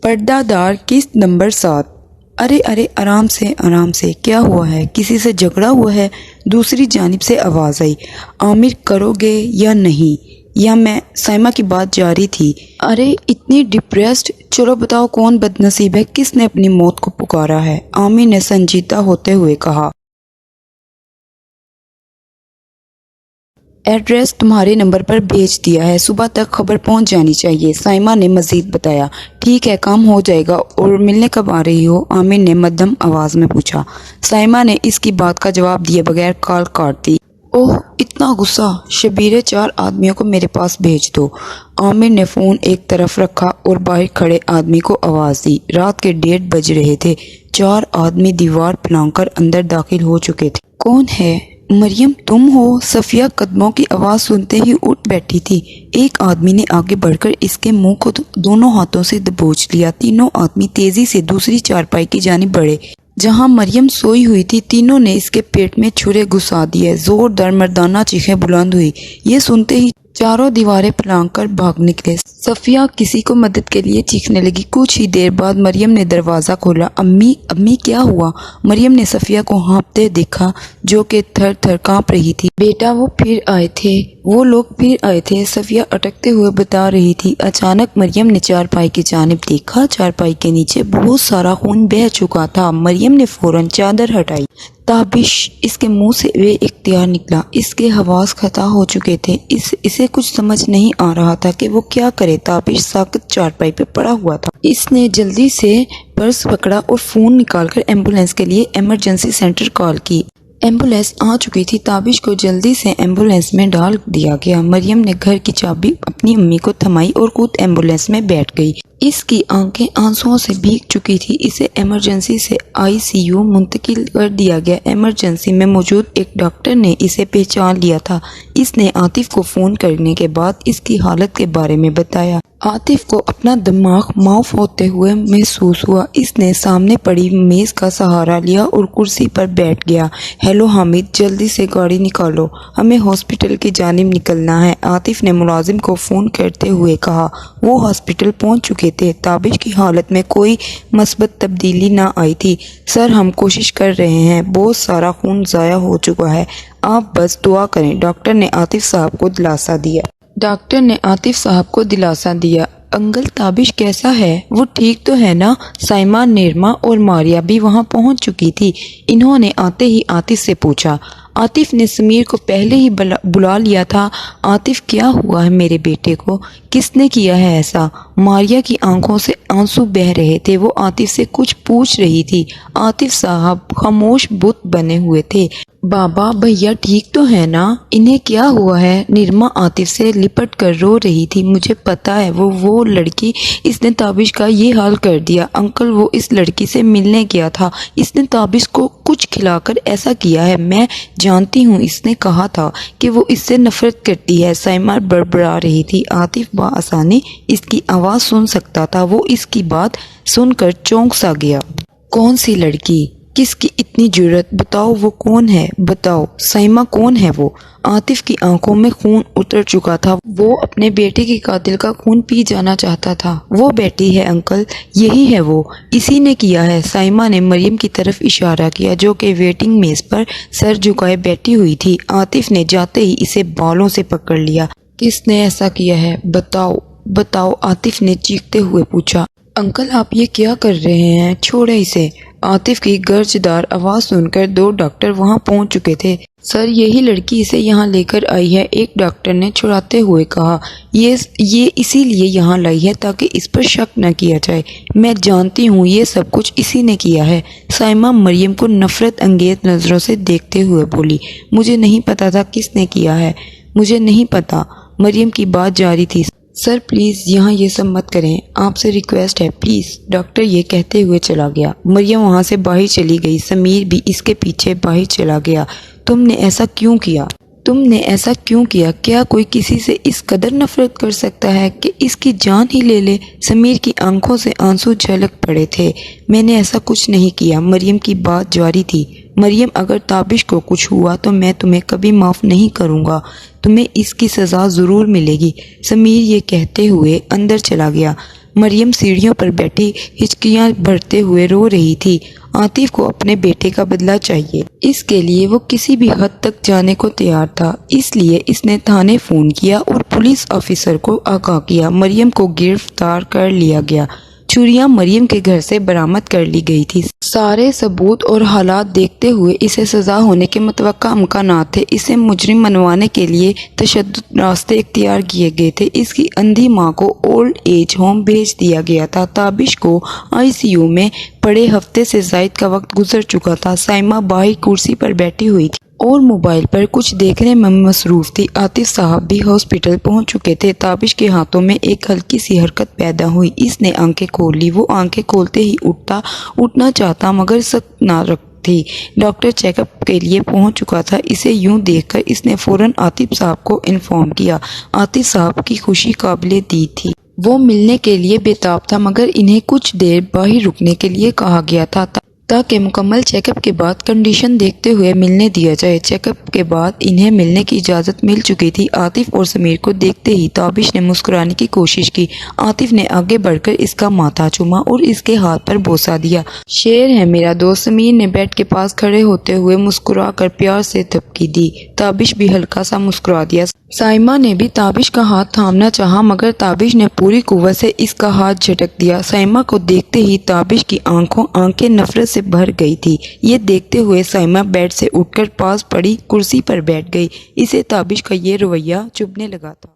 پردہ دار قسط نمبر 7۔ ارے ارے آرام سے کیا ہوا ہے؟ کسی سے جھگڑا ہوا ہے؟ دوسری جانب سے آواز آئی، عامر کرو گے یا نہیں؟ یا میں سائمہ کی بات جاری تھی۔ ارے اتنی ڈپریسڈ؟ چلو بتاؤ کون بد نصیب ہے، کس نے اپنی موت کو پکارا ہے؟ عامر نے سنجیدہ ہوتے ہوئے کہا۔ ایڈریس تمہارے نمبر پر بھیج دیا ہے، صبح تک خبر پہنچ جانی چاہیے، سائمہ نے مزید بتایا۔ ٹھیک ہے، کام ہو جائے گا۔ اور ملنے کب آ رہی ہو؟ عامر نے مدھم آواز میں پوچھا۔ سائمہ نے اس کی بات کا جواب دیے بغیر کال کاٹ دی۔ اوہ اتنا غصہ! شبیرے 4 آدمیوں کو میرے پاس بھیج دو۔ عامر نے فون ایک طرف رکھا اور باہر کھڑے آدمی کو آواز دی۔ رات کے 1:30 بج رہے تھے۔ 4 آدمی دیوار پھلانگ کر اندر داخل ہو چکے تھے۔ کون ہے؟ مریم تم ہو؟ صفیہ قدموں کی آواز سنتے ہی اٹھ بیٹھی تھی۔ ایک آدمی نے آگے بڑھ کر اس کے منہ کو دونوں ہاتھوں سے دبوچ لیا۔ تینوں آدمی تیزی سے دوسری چارپائی کی جانب بڑھے جہاں مریم سوئی ہوئی تھی۔ تینوں نے اس کے پیٹ میں چھرے گھسا دیے۔ زوردار مردانہ چیخیں بلند ہوئی۔ یہ سنتے ہی چاروں دیواریں پھلانگ کر بھاگ نکلے۔ صفیہ کسی کو مدد کے لیے چیخنے لگی۔ کچھ ہی دیر بعد مریم نے دروازہ کھولا۔ امی کیا ہوا؟ مریم نے صفیہ کو ہانپتے دیکھا جو کہ تھر تھر کانپ رہی تھی۔ بیٹا وہ لوگ پھر آئے تھے، صفیہ اٹکتے ہوئے بتا رہی تھی۔ اچانک مریم نے چارپائی کی جانب دیکھا۔ چارپائی کے نیچے بہت سارا خون بہہ چکا تھا۔ مریم نے فوراً چادر ہٹائی۔ تابش! اس کے منہ سے بے اختیار نکلا۔ اس کے حواس خطا ہو چکے تھے۔ اسے کچھ سمجھ نہیں آ رہا تھا کہ وہ کیا کرے۔ تابش ساکت چارپائی پہ پڑا ہوا تھا۔ اس نے جلدی سے پرس پکڑا اور فون نکال کر ایمبولینس کے لیے ایمرجنسی سینٹر کال کی۔ ایمبولینس آ چکی تھی۔ تابش کو جلدی سے ایمبولینس میں ڈال دیا گیا۔ مریم نے گھر کی چابی اپنی امی کو تھمائی اور خود ایمبولینس میں بیٹھ گئی۔ اس کی آنکھیں آنسوؤں سے بھیگ چکی تھی۔ اسے ایمرجنسی سے ICU منتقل کر دیا گیا۔ ایمرجنسی میں موجود ایک ڈاکٹر نے اسے پہچان لیا تھا۔ اس نے عاطف کو فون کرنے کے بعد اس کی حالت کے بارے میں بتایا۔ عاطف کو اپنا دماغ معاف ہوتے ہوئے محسوس ہوا۔ اس نے سامنے پڑی میز کا سہارا لیا اور کرسی پر بیٹھ گیا۔ ہیلو حامد، جلدی سے گاڑی نکالو، ہمیں ہاسپٹل کی جانب نکلنا ہے، عاطف نے ملازم کو فون کرتے ہوئے کہا۔ وہ ہاسپٹل پہنچ چکے تھے۔ تابش کی حالت میں کوئی مثبت تبدیلی نہ آئی تھی۔ سر ہم کوشش کر رہے ہیں، بہت سارا خون ضائع ہو چکا ہے، آپ بس دعا کریں، ڈاکٹر نے عاطف صاحب کو دلاسا دیا۔ انکل تابش کیسا ہے؟ وہ ٹھیک تو ہے نا؟ سائمہ، نیرما اور ماریا بھی وہاں پہنچ چکی تھی۔ انہوں نے آتے ہی عاطف سے پوچھا۔ عاطف نے سمیر کو پہلے ہی بلا لیا تھا۔ عاطف کیا ہوا ہے میرے بیٹے کو؟ کس نے کیا ہے ایسا؟ ماریا کی آنکھوں سے آنسو بہہ رہے تھے۔ وہ عاطف سے کچھ پوچھ رہی تھی۔ عاطف صاحب خاموش بت بنے ہوئے تھے۔ بابا بھیا ٹھیک تو ہے نا؟ انہیں کیا ہوا ہے؟ نیرما عاطف سے لپٹ کر رو رہی تھی۔ مجھے پتا ہے، وہ لڑکی، اس نے تابش کا یہ حال کر دیا۔ انکل وہ اس لڑکی سے ملنے گیا تھا، اس نے تابش کو کچھ کھلا کر ایسا کیا ہے۔ میں جانتی ہوں، اس نے کہا تھا کہ وہ اس سے نفرت کرتی ہے۔ سائمہ بڑبڑا رہی تھی۔ عاطف بآسانی اس کی آواز سن سکتا تھا۔ وہ اس کی بات سن کر چونک سا گیا۔ کون سی لڑکی؟ کس کی اتنی جرأت؟ بتاؤ وہ کون ہے؟ بتاؤ سائمہ کون ہے وہ؟ عاطف کی آنکھوں میں خون اتر چکا تھا۔ وہ اپنے بیٹے کے قاتل کا خون پی جانا چاہتا تھا۔ وہ بیٹی ہے انکل، یہی ہے وہ، اسی نے کیا ہے۔ سائمہ نے مریم کی طرف اشارہ کیا جو کہ ویٹنگ میز پر سر جھکائے بیٹھی ہوئی تھی۔ عاطف نے جاتے ہی اسے بالوں سے پکڑ لیا۔ کس نے ایسا کیا ہے؟ بتاؤ، عاطف نے چیختے ہوئے پوچھا۔ انکل آپ یہ کیا کر رہے ہیں؟ چھوڑیں اسے۔ عاطف کی گرجدار آواز سن کر 2 ڈاکٹر وہاں پہنچ چکے تھے۔ سر یہی لڑکی اسے یہاں لے کر آئی ہے، ایک ڈاکٹر نے چھڑاتے ہوئے کہا۔ یہ اسی لیے یہاں لائی ہے تاکہ اس پر شک نہ کیا جائے۔ میں جانتی ہوں یہ سب کچھ اسی نے کیا ہے۔ سائمہ مریم کو نفرت انگیز نظروں سے دیکھتے ہوئے بولی۔ مجھے نہیں پتا تھا کس نے کیا ہے، مجھے نہیں پتا۔ مریم کی بات جاری تھی۔ سر پلیز یہاں یہ سب مت کریں، آپ سے ریکویسٹ ہے پلیز، ڈاکٹر یہ کہتے ہوئے چلا گیا۔ مریم وہاں سے باہر چلی گئی۔ سمیر بھی اس کے پیچھے باہر چلا گیا۔ تم نے ایسا کیوں کیا؟ کیا کوئی کسی سے اس قدر نفرت کر سکتا ہے کہ اس کی جان ہی لے لے؟ سمیر کی آنکھوں سے آنسو جھلک پڑے تھے۔ میں نے ایسا کچھ نہیں کیا، مریم کی بات جاری تھی۔ مریم اگر تابش کو کچھ ہوا تو میں تمہیں کبھی معاف نہیں کروں گا، تمہیں اس کی سزا ضرور ملے گی۔ سمیر یہ کہتے ہوئے اندر چلا گیا۔ مریم سیڑھیوں پر بیٹھی ہچکیاں بھرتے ہوئے رو رہی تھی۔ عاطف کو اپنے بیٹے کا بدلہ چاہیے، اس کے لیے وہ کسی بھی حد تک جانے کو تیار تھا۔ اس لیے اس نے تھانے فون کیا اور پولیس آفیسر کو آگاہ کیا۔ مریم کو گرفتار کر لیا گیا۔ چھریاں مریم کے گھر سے برآمد کر لی گئی تھی۔ سارے ثبوت اور حالات دیکھتے ہوئے اسے سزا ہونے کے متوقع امکانات تھے۔ اسے مجرم منوانے کے لیے تشدد راستے اختیار کیے گئے تھے۔ اس کی اندھی ماں کو اولڈ ایج ہوم بھیج دیا گیا تھا۔ تابش کو ICU میں پڑے ہفتے سے زائد کا وقت گزر چکا تھا۔ سائمہ باہر کرسی پر بیٹھی ہوئی تھی اور موبائل پر کچھ دیکھنے میں مصروف تھی۔ عاطف صاحب بھی ہاسپٹل پہنچ چکے تھے۔ تابش کے ہاتھوں میں ایک ہلکی سی حرکت پیدا ہوئی۔ اس نے آنکھیں کھول لی۔ وہ آنکھیں کھولتے ہی اٹھنا چاہتا مگر سخت نہ تھی۔ ڈاکٹر چیک اپ کے لیے پہنچ چکا تھا۔ اسے یوں دیکھ کر اس نے فوراً عاطف صاحب کو انفارم کیا۔ عاطف صاحب کی خوشی قابل دید تھی۔ وہ ملنے کے لیے بےتاب تھا مگر انہیں کچھ دیر باہر رکنے کے لیے کہا گیا تھا تاکہ مکمل چیک اپ کے بعد کنڈیشن دیکھتے ہوئے ملنے دیا جائے۔ چیک اپ کے بعد انہیں ملنے کی اجازت مل چکی تھی۔ عاطف اور سمیر کو دیکھتے ہی تابش نے مسکرانے کی کوشش کی۔ عاطف نے آگے بڑھ کر اس کا ماتھا چوما اور اس کے ہاتھ پر بوسہ دیا۔ شیر ہے میرا دوست، سمیر نے بیڈ کے پاس کھڑے ہوتے ہوئے مسکرا کر پیار سے تھپکی دی۔ تابش بھی ہلکا سا مسکرا دیا۔ سائمہ نے بھی تابش کا ہاتھ تھامنا چاہا مگر تابش نے پوری قوت سے اس کا ہاتھ جھٹک دیا۔ سائمہ کو دیکھتے ہی تابش کی آنکھیں نفرت سے بھر گئی تھی۔ یہ دیکھتے ہوئے سائمہ بیڈ سے اٹھ کر پاس پڑی کرسی پر بیٹھ گئی۔ اسے تابش کا یہ رویہ چبھنے لگا تھا۔